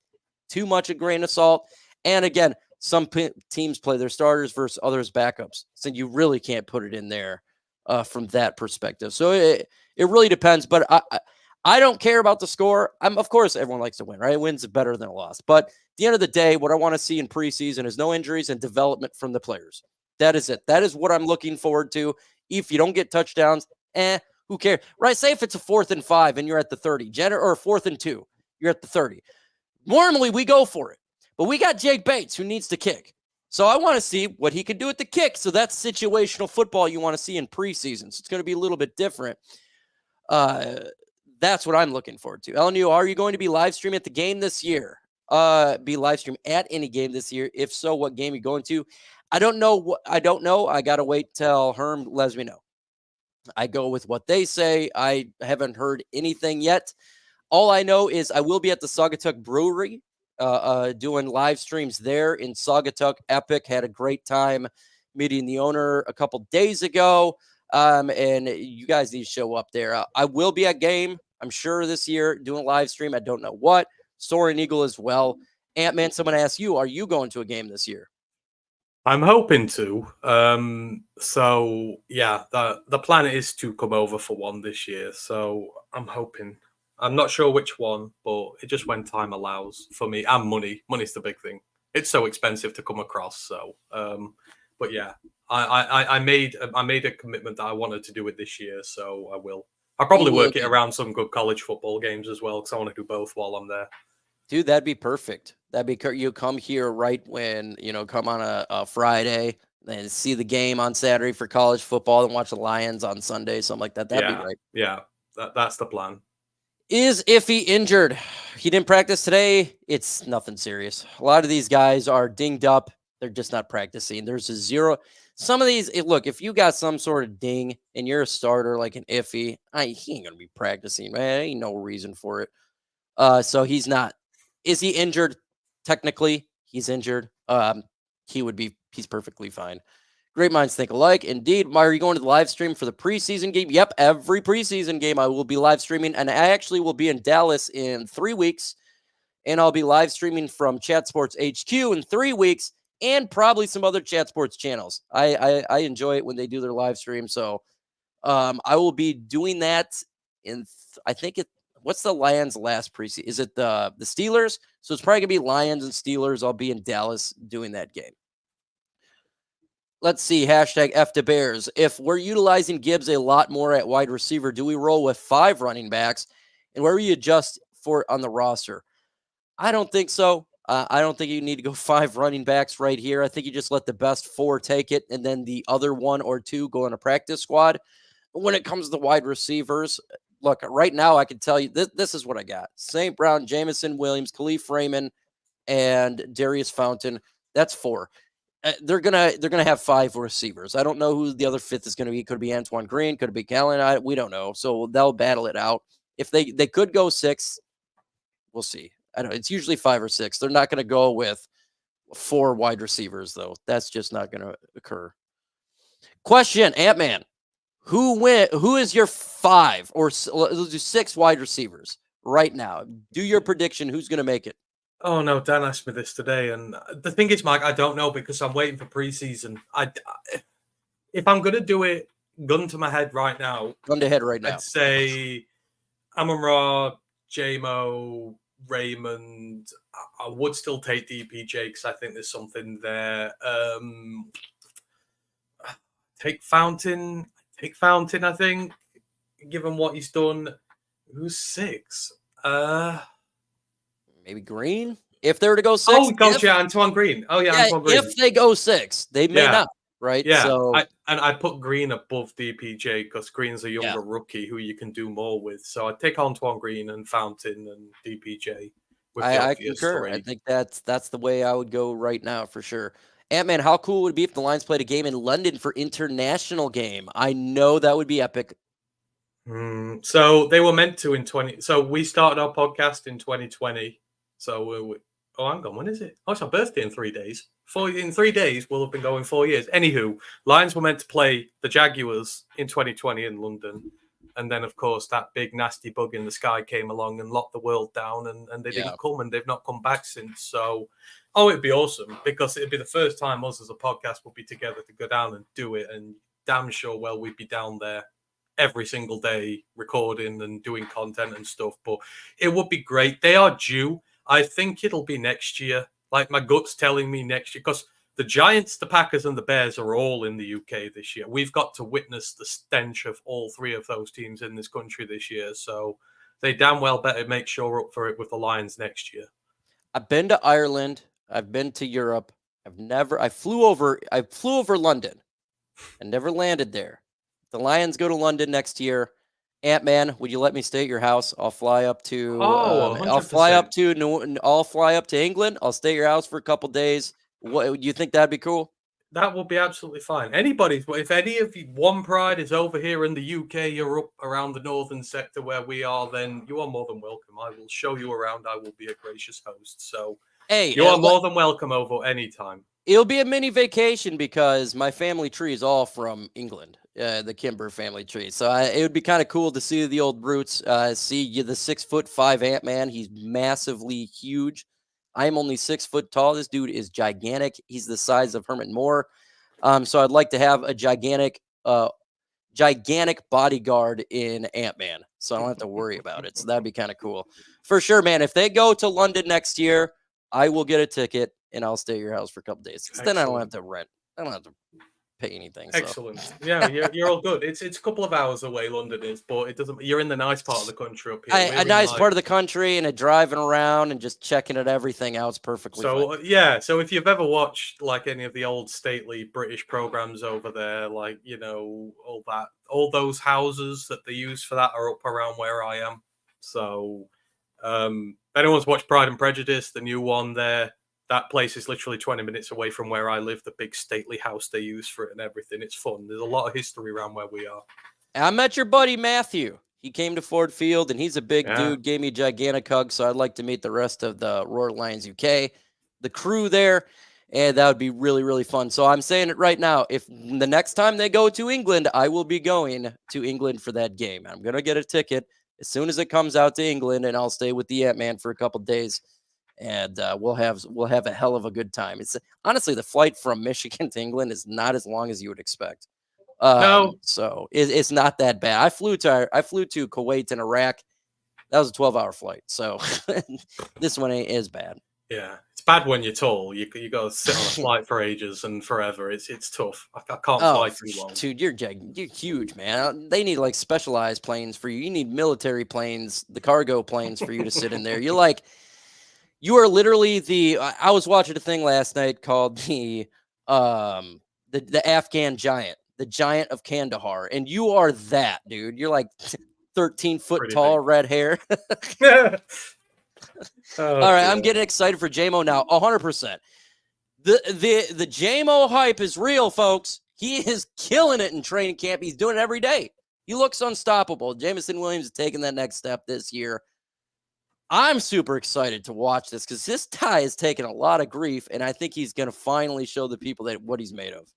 too much a grain of salt. And again, some teams play their starters versus others backups. So you really can't put it in there from that perspective. So it really depends. But I don't care about the score. Of course, everyone likes to win, right? A win's better than a loss. But at the end of the day, what I want to see in preseason is no injuries and development from the players. That is it. That is what I'm looking forward to. If you don't get touchdowns, who cares? Right? Say if it's a 4th and 5 and you're at the 30, or 4th and 2, you're at the 30. Normally, we go for it. But we got Jake Bates who needs to kick. So I want to see what he can do at the kick. So that's situational football you want to see in preseason. So it's going to be a little bit different. That's what I'm looking forward to. LNU, are you going to be live streaming at the game this year? Be live stream at any game this year? If so, what game are you going to? I don't know. I got to wait till Herm lets me know. I go with what they say. I haven't heard anything yet. All I know is I will be at the Saugatuck Brewery doing live streams there in Saugatuck. Epic. Had a great time meeting the owner a couple days ago. And you guys need to show up there. I will be at game, I'm sure, this year doing a live stream. I don't know what. Soaring Eagle as well. Ant-Man, someone asked you, are you going to a game this year? I'm hoping to. So yeah, the plan is to come over for one this year. So I'm hoping. I'm not sure which one, but it just when time allows for me, and money. Money's the big thing. It's so expensive to come across. So, but yeah, I made a commitment that I wanted to do it this year, so I will. I'll probably work it around some good college football games as well, because I want to do both while I'm there. Dude, that'd be perfect. You come here right when, come on a Friday and see the game on Saturday for college football and watch the Lions on Sunday, something like that. That'd be great. Yeah, that's the plan. Is Iffy injured? He didn't practice today. It's nothing serious. A lot of these guys are dinged up. They're just not practicing. There's a zero. Some of these, look, if you got some sort of ding and you're a starter like an Iffy, he ain't going to be practicing, man. There ain't no reason for it. So he's not. Is he injured? Technically, he's injured. He's perfectly fine. Great minds think alike. Indeed. Are you going to the live stream for the preseason game? Yep, every preseason game I will be live streaming. And I actually will be in Dallas in 3 weeks. And I'll be live streaming from Chat Sports HQ in 3 weeks and probably some other Chat Sports channels. I enjoy it when they do their live stream. So I will be doing that in, what's the Lions' last preseason? Is it the Steelers? So it's probably going to be Lions and Steelers. I'll be in Dallas doing that game. Let's see. Hashtag F to Bears. If we're utilizing Gibbs a lot more at wide receiver, do we roll with 5 running backs? And where we adjust for it on the roster? I don't think so. I don't think you need to go 5 running backs right here. I think you just let the best 4 take it, and then the other 1 or 2 go in a practice squad. When it comes to wide receivers, look, right now I can tell you this is what I got. St. Brown, Jameson Williams, Khalif Raymond, and Darius Fountain. That's 4. They're gonna have 5 receivers. I don't know who the other 5th is going to be. Could it be Antoine Green? Could it be Callan? We don't know. So they'll battle it out. If they could go 6, we'll see. I don't know. It's usually 5 or 6. They're not going to go with 4 wide receivers, though. That's just not going to occur. Question, Ant-Man. Who is your 5 or let's do 6 wide receivers right now? Do your prediction. Who's going to make it? Oh, no, Dan asked me this today. And the thing is, Mike, I don't know because I'm waiting for preseason. If I'm going to do it, gun to my head right now. Gun to head right now. I'd say Amon-Ra, J-Mo, Raymond. I would still take DPJ because I think there's something there. Take Fountain, I think, given what he's done. Who's 6? Maybe Green? If they were to go 6. Oh, gosh, Antoine Green. Oh, yeah, Antoine Green. If they go 6, they may not, right? Yeah, so, I put Green above DPJ because Green's a younger rookie who you can do more with. So I'd take Antoine Green and Fountain and DPJ. I concur. 3. I think that's the way I would go right now for sure. Ant-Man, how cool would it be if the Lions played a game in London for international game? I know that would be epic. So they were meant to in 20. So we started our podcast in 2020. So Oh, hang on. When is it? Oh, it's our birthday in 3 days. In 3 days, we'll have been going 4 years. Anywho, Lions were meant to play the Jaguars in 2020 in London. And then, of course, that big nasty bug in the sky came along and locked the world down, and they didn't come, and they've not come back since. So, it'd be awesome, because it'd be the first time us as a podcast would be together to go down and do it. And damn sure, well, we'd be down there every single day recording and doing content and stuff. But it would be great. They are due. I think it'll be next year. Like, my gut's telling me next year, because the Giants, the Packers, and the Bears are all in the UK this year. We've got to witness the stench of all three of those teams in this country this year. So they damn well better make sure we're up for it with the Lions next year. I've been to Ireland. I've been to Europe. I flew over London and never landed there. The Lions go to London next year. Ant-Man, would you let me stay at your house? I'll fly up to I'll fly up to England. I'll stay at your house for a couple days. What, you think that'd be cool? That would be absolutely fine. If any of you, One Pride is over here in the UK, you're up around the northern sector where we are, then you are more than welcome. I will show you around. I will be a gracious host. So hey, you are more than welcome over anytime. It'll be a mini vacation because my family tree is all from England, the Kimber family tree. So it would be kind of cool to see the old roots, see the 6'5" Ant-Man. He's massively huge. I'm only 6 foot tall. This dude is gigantic. He's the size of Herman Moore. So I'd like to have a gigantic bodyguard in Ant-Man, so I don't have to worry about it. So that'd be kind of cool. For sure, man. If they go to London next year, I will get a ticket and I'll stay at your house for a couple days. Then I don't have to rent. I don't have to pay anything. So. Excellent. Yeah, you're all good. It's a couple of hours away, London is, but it doesn't. You're in the nice part of the country up here. A nice part of the country, and driving around and just checking at everything out is perfectly fine. Yeah. So if you've ever watched like any of the old stately British programs over there, like all those houses that they use for that are up around where I am. So if anyone's watched Pride and Prejudice, the new one there. That place is literally 20 minutes away from where I live, the big stately house they use for it and everything. It's fun. There's a lot of history around where we are. I met your buddy, Matthew. He came to Ford Field, and he's a big dude, gave me a gigantic hug, so I'd like to meet the rest of the Roar Lions UK, the crew there, and that would be really, really fun. So I'm saying it right now. If the next time they go to England, I will be going to England for that game. I'm going to get a ticket as soon as it comes out to England, and I'll stay with the Ant-Man for a couple days. And we'll have a hell of a good time. It's honestly, the flight from Michigan to England is not as long as you would expect. No, so it's not that bad. I flew to Kuwait and Iraq. That was a 12-hour flight. So this one ain't as bad. Yeah, it's bad when you're tall. You got to sit on a flight for ages and forever. It's tough. I can't fly too long. Dude, you're huge, man. They need like specialized planes for you. You need military planes, the cargo planes for you to sit in there. You are literally I was watching a thing last night called the Afghan giant, the giant of Kandahar. And you are that, dude. You're like 13 foot Pretty tall, big. red hair. All right. I'm getting excited for JMO now. 100%. The JMO hype is real, folks. He is killing it in training camp. He's doing it every day. He looks unstoppable. Jameson Williams is taking that next step this year. I'm super excited to watch this because this guy has taken a lot of grief, and I think he's going to finally show the people what he's made of.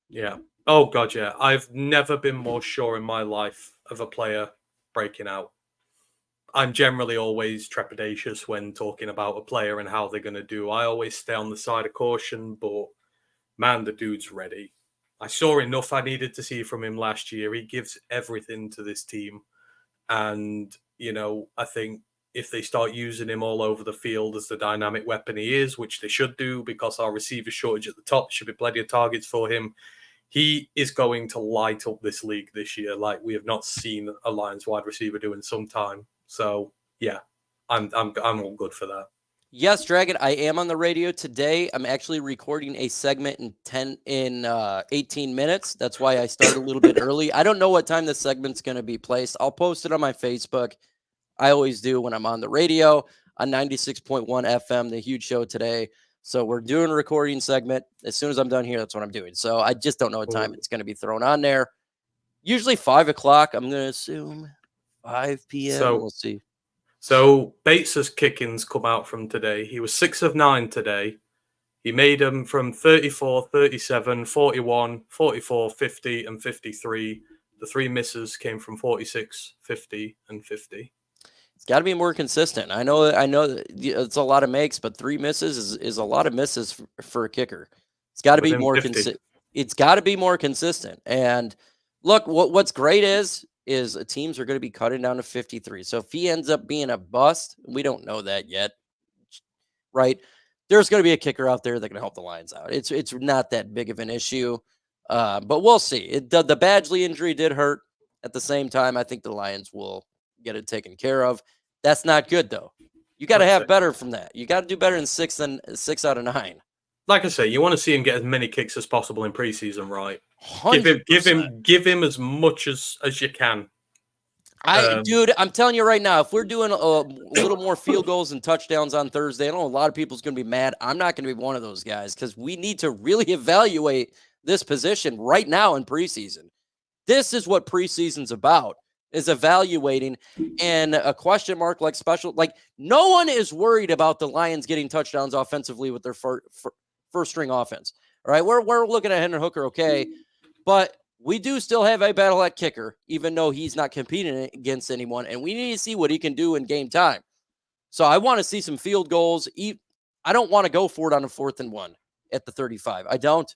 Yeah. Oh, God, yeah. I've never been more sure in my life of a player breaking out. I'm generally always trepidatious when talking about a player and how they're going to do. I always stay on the side of caution, but, man, the dude's ready. I saw enough I needed to see from him last year. He gives everything to this team, and I think if they start using him all over the field as the dynamic weapon he is, which they should do because our receiver shortage at the top, should be plenty of targets for him. He is going to light up this league this year like we have not seen a Lions wide receiver do in some time. So yeah, I'm all good for that. Yes, Dragon, I am on the radio today. I'm actually recording a segment in 18 minutes. That's why I started a little bit early. I don't know what time this segment's going to be placed. I'll post it on my Facebook. I always do when I'm on the radio on 96.1 FM, the huge show today. So we're doing a recording segment. As soon as I'm done here, that's what I'm doing. So I just don't know what time it's going to be thrown on there. Usually 5 o'clock. I'm going to assume 5 p.m. So, we'll see. So Bates's kickings come out from today. He was 6 of 9 today. He made them from 34, 37, 41, 44, 50, and 53. The 3 misses came from 46, 50, and 50. It's got to be more consistent. I know that it's a lot of makes, but 3 misses is a lot of misses for a kicker. It's got to be more consistent. It's got to be more consistent. And look, what's great is teams are going to be cutting down to 53. So if he ends up being a bust, we don't know that yet, right? There's going to be a kicker out there that can help the Lions out. It's not that big of an issue, but we'll see. The Badgley injury did hurt. At the same time, I think the Lions will get it taken care of. That's not good, though. You got to have better from that. You got to do better than 6 out of 9. Like I say, you want to see him get as many kicks as possible in preseason, right? 100%. Give him as much as you can. Dude, I'm telling you right now, if we're doing a little more field goals and touchdowns on Thursday, I know a lot of people's going to be mad. I'm not going to be one of those guys because we need to really evaluate this position right now in preseason. This is what preseason's about, is evaluating, and a question mark like no one is worried about the Lions getting touchdowns offensively with their first string offense. All right, we're looking at Hendon Hooker, okay, but we do still have a battle at kicker, even though he's not competing against anyone, and we need to see what he can do in game time. So I want to see some field goals. I don't want to go for it on a 4th and 1 at the 35. I don't.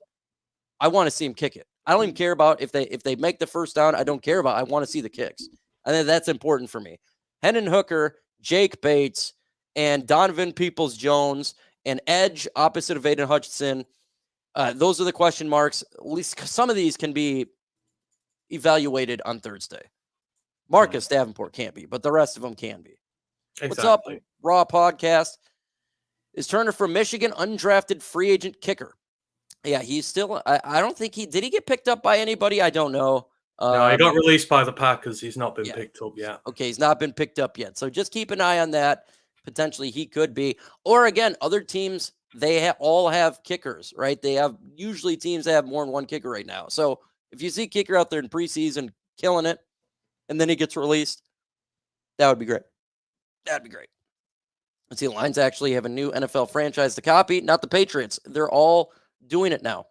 I want to see him kick it. I don't even care about if they make the first down. I don't care about. I want to see the kicks. I think that's important for me. Hendon Hooker, Jake Bates, and Donovan Peoples-Jones, and edge opposite of Aiden Hutchinson. Those are the question marks. At least some of these can be evaluated on Thursday. Marcus Davenport can't be, but the rest of them can be. Exactly. What's up, Raw Podcast? Is Turner from Michigan, undrafted free agent kicker? Yeah, he's still. I don't think did he get picked up by anybody? I don't know. No, he got released by the Packers. He's not been picked up yet. Okay, he's not been picked up yet. So just keep an eye on that. Potentially he could be. Or again, other teams, they all have kickers, right? Usually teams have more than one kicker right now. So if you see kicker out there in preseason killing it, and then he gets released, that would be great. That'd be great. Let's see, the Lions actually have a new NFL franchise to copy, not the Patriots. They're all doing it now.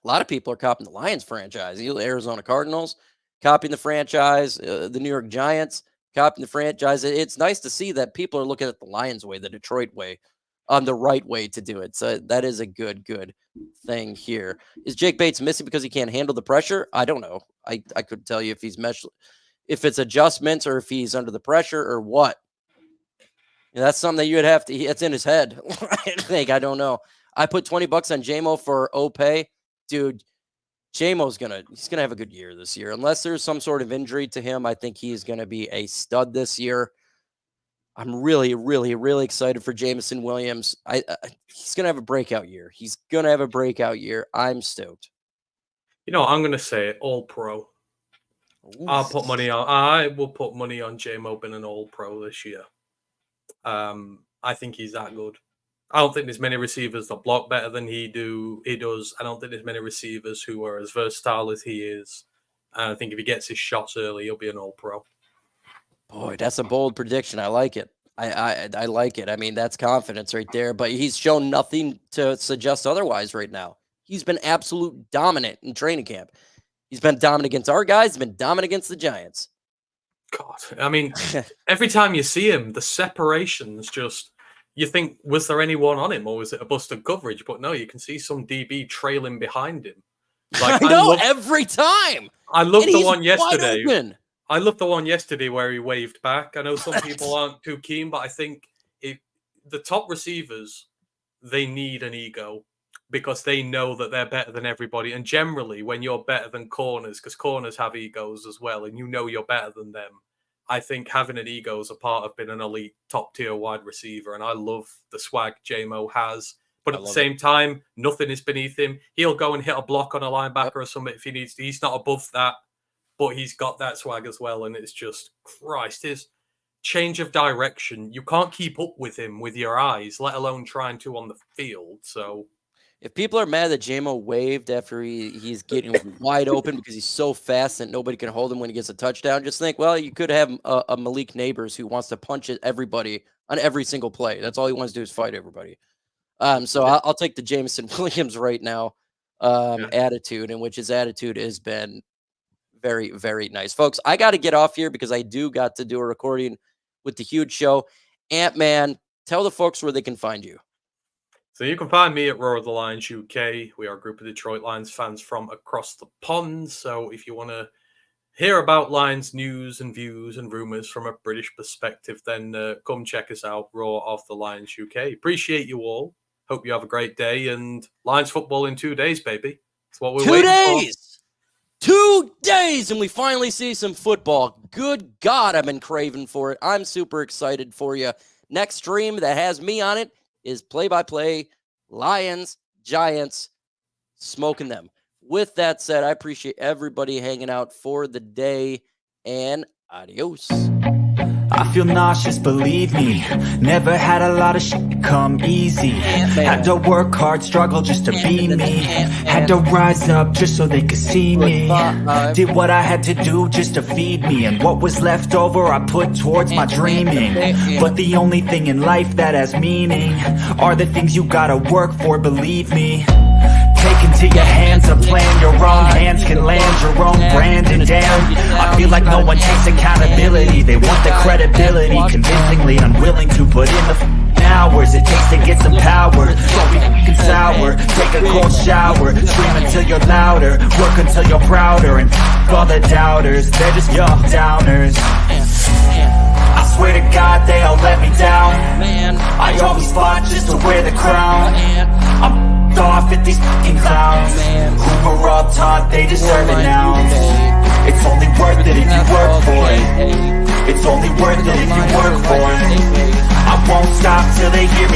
A lot of people are copying the Lions franchise. The Arizona Cardinals copying the franchise, the New York Giants copying the franchise. It's nice to see that people are looking at the Lions way, the Detroit way, the right way to do it. So that is a good thing here. Is Jake Bates missing because he can't handle the pressure? I don't know. I couldn't tell you if he's if it's adjustments or if he's under the pressure or what. That's something that you would have to. It's in his head. I think. I don't know. I put $20 on JMO for Opay. Dude, JMO's gonna have a good year this year. Unless there's some sort of injury to him, I think he's gonna be a stud this year. I'm really, really, really excited for Jameson Williams. He's gonna have a breakout year. I'm stoked. You know, I'm gonna say it, all pro. I will put money on JMO being an all pro this year. I think he's that good. I don't think there's many receivers that block better than he does. I don't think there's many receivers who are as versatile as he is. And I think if he gets his shots early, he'll be an all-pro. Boy, that's a bold prediction. I like it. I like it. I mean, that's confidence right there. But he's shown nothing to suggest otherwise right now. He's been absolute dominant in training camp. He's been dominant against our guys. He's been dominant against the Giants. God, I mean, every time you see him, the separation's just... You think, was there anyone on him or was it a busted coverage? But no, you can see some DB trailing behind him. Like, I know, every time. I love the one yesterday. I love the one yesterday where he waved back. I know some people aren't too keen, but I think the top receivers, they need an ego because they know that they're better than everybody. And generally, when you're better than corners, because corners have egos as well, and you know you're better than them, I think having an ego is a part of being an elite top-tier wide receiver, and I love the swag JMO has. But at the same time, nothing is beneath him. He'll go and hit a block on a linebacker or something if he needs to. He's not above that, but he's got that swag as well, and it's just, Christ, his change of direction. You can't keep up with him with your eyes, let alone trying to on the field. So If people are mad that JMO waved after he's getting wide open because he's so fast that nobody can hold him when he gets a touchdown, just think, well, you could have a Malik Neighbors who wants to punch at everybody on every single play. That's all he wants to do is fight everybody. So I'll take the Jameson Williams right now attitude, in which his attitude has been very, very nice. Folks, I got to get off here because I do got to do a recording with the huge show. Ant-Man, tell the folks where they can find you. So you can find me at Roar of the Lions UK. We are a group of Detroit Lions fans from across the pond. So if you want to hear about Lions news and views and rumors from a British perspective, then come check us out, Roar of the Lions UK. Appreciate you all. Hope you have a great day. And Lions football in 2 days, baby. That's what we're waiting for. 2 days, and we finally see some football. Good God, I've been craving for it. I'm super excited for you. Next stream that has me on it is play-by-play Lions, Giants, smoking them. With that said, I appreciate everybody hanging out for the day, and adios. I feel nauseous, believe me. Never had a lot of shit come easy. Had to work hard, struggle just to be me. Had to rise up just so they could see me. Did what I had to do just to feed me. And what was left over I put towards my dreaming. But the only thing in life that has meaning are the things you gotta work for, believe me. Take into your hands a plan, your own hands can land your own brand. And damn, I feel like no one takes accountability. They want the credibility, convincingly unwilling to put in the hours it takes to get some power. Don't be f***ing sour, take a cold shower, scream until you're louder, work until you're prouder, and f*** all the doubters, they're just downers. I swear to God they all let me down. I always fought just to wear the crown. I'm off at these fucking clowns who were all taught they deserve it now. It's only worth it if you work for it. It's only worth it if you work for it. I won't stop till they hear me.